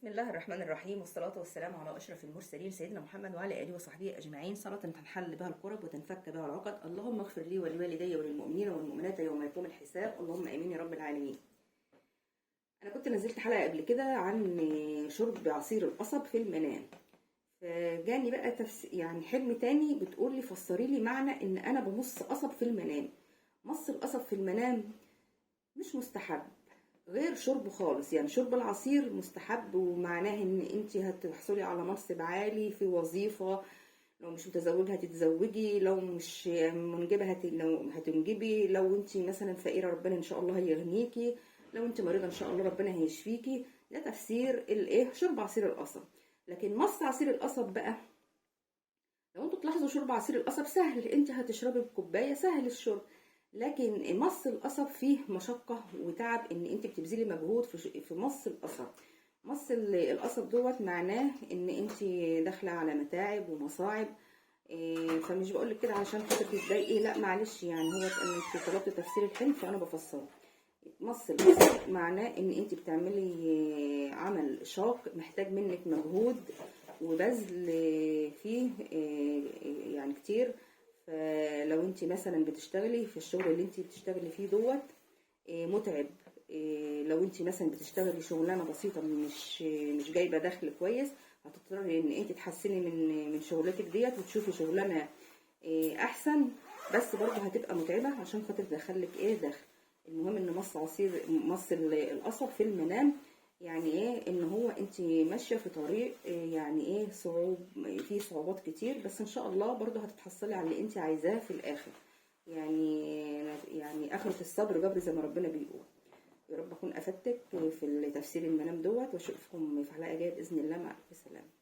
بسم الله الرحمن الرحيم، والصلاة والسلام على أشرف المرسلين سيدنا محمد وعلى آله وصحبه أجمعين، صلاة تنحل بها الكرب وتنفك بها العقد. اللهم اغفر لي ولوالدي وللمؤمنين والمؤمنات يوم يقوم الحساب، اللهم آمين يا رب العالمين. أنا كنت نزلت حلقة قبل كده عن شرب عصير القصب في المنام، فجاني بقى يعني حلم تاني بتقول لي فسري لي معنى إن أنا بمص قصب في المنام. مص القصب في المنام مش مستحب غير شربه خالص، يعني شرب العصير مستحب، ومعناه ان انت هتحصلي على منصب عالي في وظيفة، لو مش متزوجة هتتزوجي، لو مش منجبة لو هتنجبي، لو انت مثلا فقيرة ربنا ان شاء الله هيغنيكي، لو انت مريضة ان شاء الله ربنا هيشفيكي. ده تفسير الايه شرب عصير القصب. لكن مص عصير القصب بقى، لو انتوا تلاحظوا شرب عصير القصب سهل، انت هتشربي بكوبايه سهل الشرب. لكن مص القصب فيه مشقه وتعب، ان انت بتبذلي مجهود في مص القصب. مص القصب دوت معناه ان انت داخله على متاعب ومصاعب. فمش بقولك كده عشان خاطر تتضايقي، لا معلش، يعني هو انك طلبت تفسير الحلم فانا بفسره. مص القصب معناه ان انت بتعملي عمل شاق محتاج منك مجهود وبذل فيه يعني كتير. فلو انت مثلا بتشتغلي في الشغل اللي انت بتشتغلي فيه دوت متعب، لو انت مثلا بتشتغلي شغلانه بسيطه مش جايبه دخل كويس، هتضطري ان انت تحسني من شغلتك ديت وتشوفي شغلانه احسن، بس برضه هتبقى متعبه عشان خاطر تدخلك دخل. المهم ان مص القصب في المنام، يعني ان هو انت ماشيه في طريق يعني فيه صعوبات كتير، بس ان شاء الله برضه هتتحصلي على اللي انت عايزاه في الاخر. يعني اخرة الصبر جبر زي ما ربنا بيقول. يا رب اكون افدتك في تفسير المنام دوت، واشوفكم في حلقه جايه باذن الله. مع الف سلامه.